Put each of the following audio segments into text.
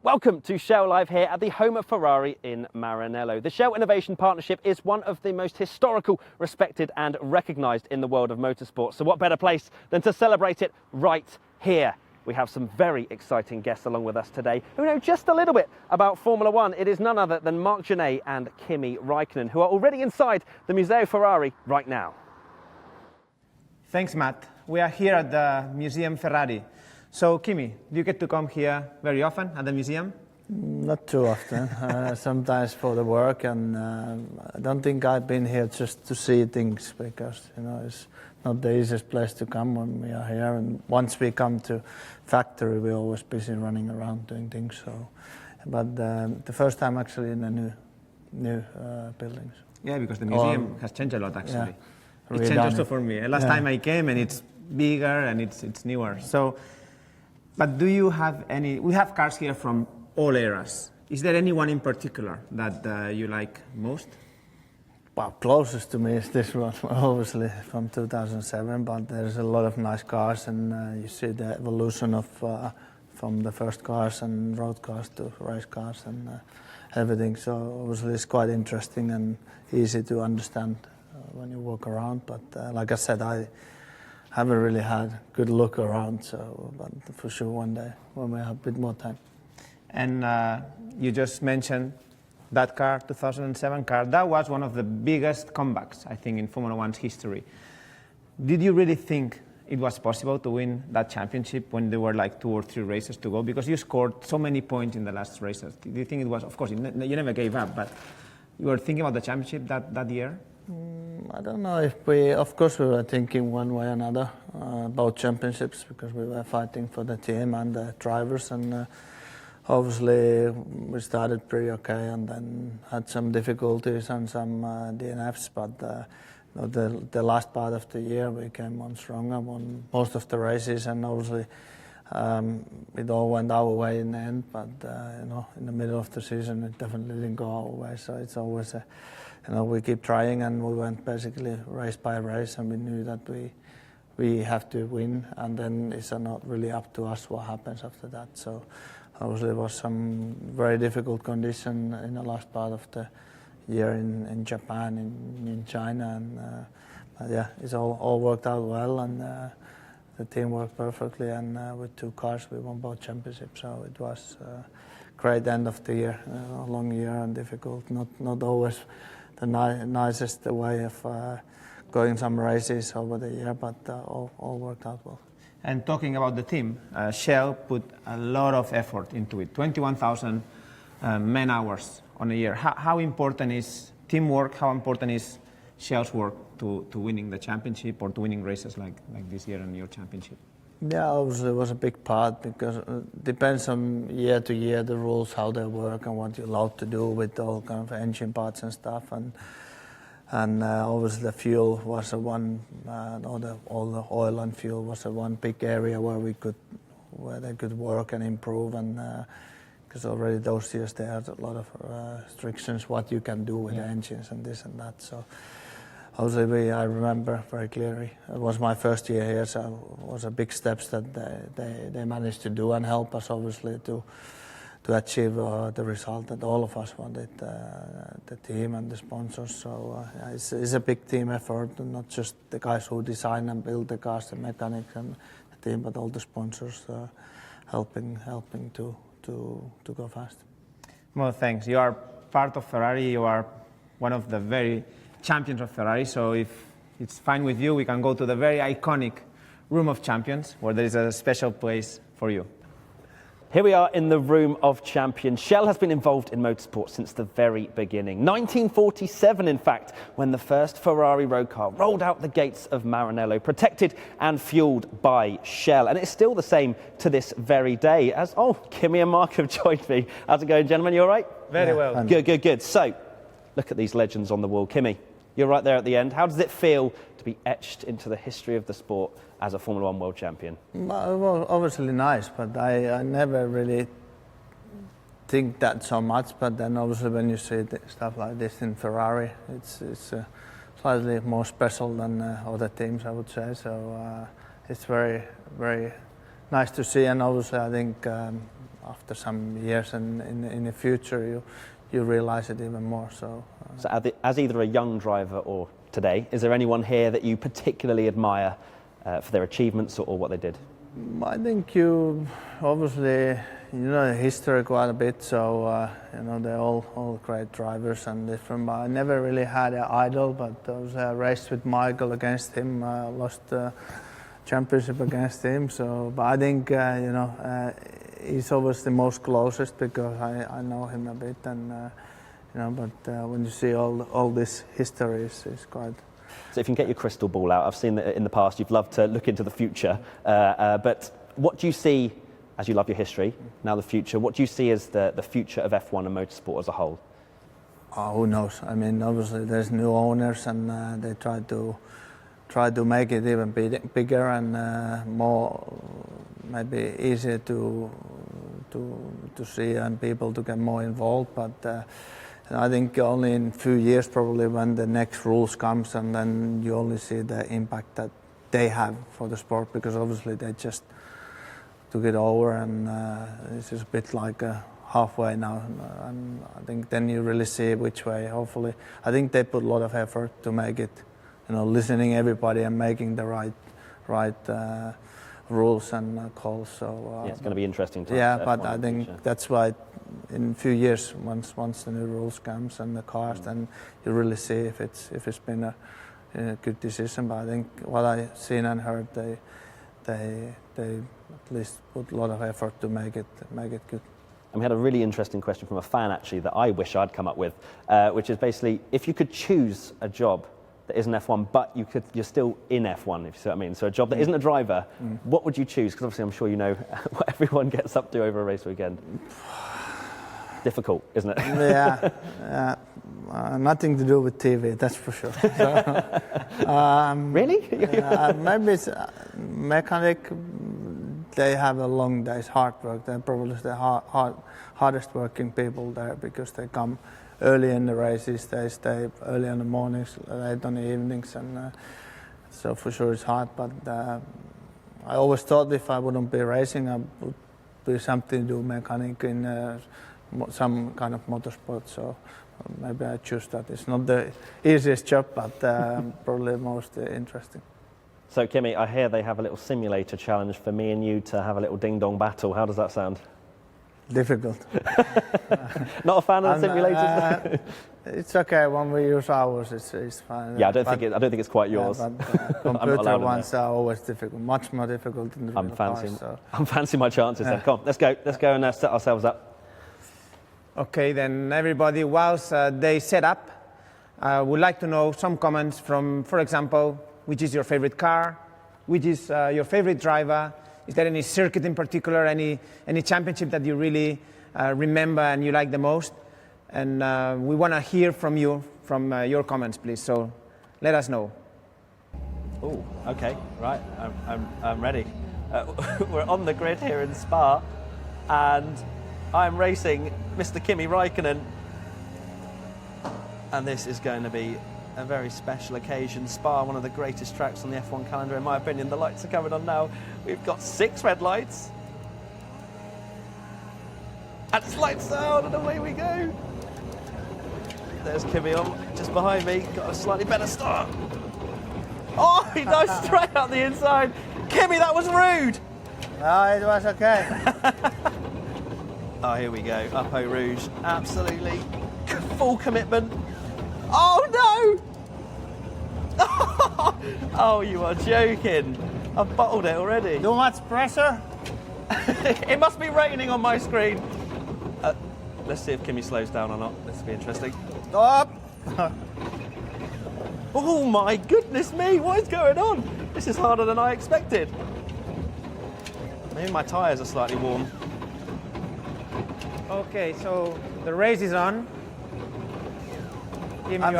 Welcome to Shell Live here at the home of Ferrari in Maranello. The Shell Innovation Partnership is one of the most historical, respected and recognised in the world of motorsport. So what better place than to celebrate it right here? We have some very exciting guests along with us today who know just a little bit about Formula One. It is none other than Marc Gené and Kimi Räikkönen, who are already inside the Museo Ferrari right now. Thanks, Matt. We are here at the Museum Ferrari. So, Kimi, do you get to come here very often at the museum? Not too often. Sometimes for the work, and I don't think I've been here just to see things because it's not the easiest place to come when we are here. And once we come to factory, we're always busy running around doing things. So, but the first time actually in the new buildings. Yeah, because the museum has changed a lot actually. Yeah, it changed also for me. Last time I came, and it's bigger and it's newer. So. But do you have any? We have cars here from all eras. Is there any one in particular that you like most? Well, closest to me is this one, obviously from 2007. But there's a lot of nice cars, and you see the evolution of from the first cars and road cars to race cars and everything. So obviously it's quite interesting and easy to understand when you walk around. But like I said, I haven't really had a good look around, but for sure one day when we have a bit more time. And you just mentioned that car, 2007 car. That was one of the biggest comebacks, I think, in Formula One's history. Did you really think it was possible to win that championship when there were like 2 or 3 races to go? Because you scored so many points in the last races. Do you think it was, of course, you never gave up, but you were thinking about the championship that year? I don't know if of course we were thinking one way or another about championships because we were fighting for the team and the drivers, and obviously we started pretty okay and then had some difficulties and some DNFs, but the last part of the year we came on stronger, won most of the races, and obviously it all went our way in the end, but in the middle of the season it definitely didn't go our way, so it's always we keep trying, and we went basically race by race, and we knew that we have to win, and then it's not really up to us what happens after that. So obviously it was some very difficult condition in the last part of the year in Japan, in China, and yeah, it's all worked out well, and the team worked perfectly, and with 2 cars we won both championships. So it was a great end of the year, a long year and difficult, not always the nicest way of going some races over the year, but all worked out well. And talking about the team, Shell put a lot of effort into it, 21,000 man-hours on a year. How important is teamwork? How important is Shell's work to winning the championship or to winning races like this year and your championship? Yeah, obviously it was a big part because it depends on year to year the rules, how they work and what you're allowed to do with all kind of engine parts and stuff, and obviously the fuel was one, all the oil and fuel was one big area where they could work and improve, and because already those years they had a lot of restrictions what you can do with the engines and this and that. So obviously, I remember very clearly. It was my first year here, so it was a big steps that they managed to do and help us obviously to achieve the result that all of us wanted, the team and the sponsors. So it's a big team effort, and not just the guys who design and build the cars, the mechanics and the team, but all the sponsors helping to go fast. Well, thanks. You are part of Ferrari. You are one of the very champions of Ferrari, so if it's fine with you, we can go to the very iconic Room of Champions, where there is a special place for you. Here we are in the Room of Champions. Shell has been involved in motorsport since the very beginning. 1947, in fact, when the first Ferrari road car rolled out the gates of Maranello, protected and fueled by Shell. And it's still the same to this very day, as, Kimi and Marc have joined me. How's it going, gentlemen? You all right? Very well. Good. So, look at these legends on the wall. Kimi, you're right there at the end. How does it feel to be etched into the history of the sport as a Formula One world champion? Well, obviously nice, but I never really think that so much. But then obviously when you see stuff like this in Ferrari, it's slightly more special than other teams, I would say. So it's very, very nice to see. And obviously I think after some years and in the future you realize it even more. So as either a young driver or today, is there anyone here that you particularly admire for their achievements or what they did? I think you obviously know the history quite a bit, so they're all great drivers and different. But I never really had an idol, but I was raced with Michael against him, lost the championship against him. So, but I think he's always the most closest because I know him a bit, and But when you see all this history, it's quite. So if you can get your crystal ball out, I've seen that in the past you've loved to look into the future, but what do you see, as you love your history, now the future, what do you see as the future of F1 and motorsport as a whole? Oh, who knows? I mean, obviously there's new owners and they try to make it even bigger and more, maybe easier to see and people to get more involved, but I think only in a few years probably when the next rules comes and then you only see the impact that they have for the sport, because obviously they just took it over and this is a bit like halfway now, and I think then you really see which way. Hopefully, I think they put a lot of effort to make it, listening everybody and making the right rules and calls. So yeah, it's going to be interesting. Yeah, but I think that's why in a few years, once the new rules comes and the cars, then you really see if it's been a good decision. But I think what I've seen and heard, they at least put a lot of effort to make it good. And we had a really interesting question from a fan actually that I wish I'd come up with, which is basically if you could choose a job that isn't F1, but you're still in F1, if you see what I mean. So a job that isn't a driver, what would you choose? Because obviously I'm sure you know what everyone gets up to over a race weekend. Difficult, isn't it? Yeah, nothing to do with TV, that's for sure. So, really? Maybe it's mechanic. They have a long days, hard work. They're probably the hardest working people there because they come early in the races, they stay early in the mornings, late on the evenings, and so for sure it's hard. But I always thought if I wouldn't be racing, I would do something to do mechanic in some kind of motorsport. So maybe I choose that. It's not the easiest job, but probably the most interesting. So Kimi, I hear they have a little simulator challenge for me and you to have a little ding-dong battle. How does that sound? Difficult. Not a fan of the simulators? It's okay when we use ours. It's fine. Yeah, I don't think it's quite yours. Yeah, but computer ones are always difficult, much more difficult than the real cars. So. I'm fancying my chances then. Come on, let's go and set ourselves up. Okay, then everybody, whilst they set up, would like to know some comments from, for example, which is your favorite car, which is your favorite driver. Is there any circuit in particular, any championship that you really remember and you like the most? And we want to hear from you, from your comments, please. So let us know. Oh, okay, right. I'm ready. We're on the grid here in Spa, and I'm racing Mr. Kimi Räikkönen, and this is going to be a very special occasion. Spa, one of the greatest tracks on the F1 calendar, in my opinion. The lights are coming on now. We've got 6 red lights. And it's lights out, and away we go. There's Kimi on, just behind me. Got a slightly better start. Oh, he dives straight out the inside. Kimi, that was rude. No, it was okay. Oh, here we go. Up Eau Rouge. Absolutely full commitment. Oh no! Oh, you are joking. I've bottled it already. Too much pressure? It must be raining on my screen. Let's see if Kimi slows down or not. This will be interesting. Stop! Oh my goodness me, what is going on? This is harder than I expected. Maybe my tyres are slightly warm. Okay, so the race is on. Kim, I'm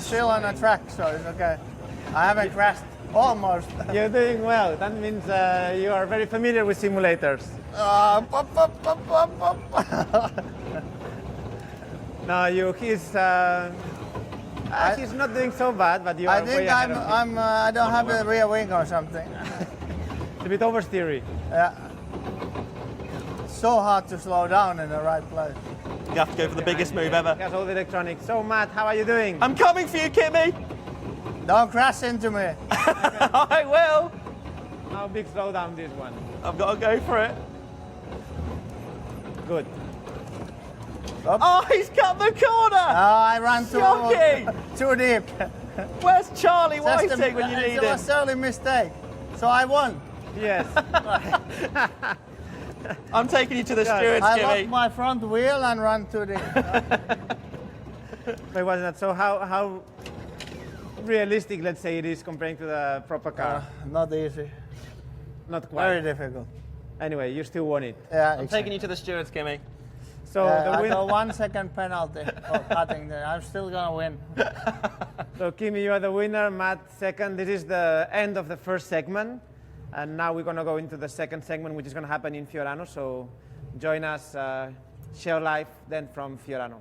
still on the track, so it's okay. I haven't crashed, almost. You're doing well. That means you are very familiar with simulators. No, he's not doing so bad, but you are I think I don't have a rear wing or something. It's a bit oversteery. Yeah. so hard to slow down in the right place. You have to go for the biggest move ever. He has all the electronics. So Matt, how are you doing? I'm coming for you, Kimi. Don't crash into me. I will. How big slowdown this one? I've got to go for it. Good. Oh, he's cut the corner. I ran Shocking. too deep. Where's Charlie Just Whiting when you need It him? was only mistake. So I won. Yes. I'm taking you to the stewards, I Kimi. locked my front wheel and ran too deep. Wait, wasn't that? So how realistic, let's say, it is comparing to the proper car? Not easy. Not quite. Very difficult. Anyway, you still won it. Yeah, I'm taking you to the stewards, Kimi. So the I winner. got 1 second penalty for cutting there. I'm still gonna win. So Kimi, you are the winner. Matt, second. This is the end of the first segment, and now we're gonna go into the second segment, which is gonna happen in Fiorano. So join us, share live then from Fiorano.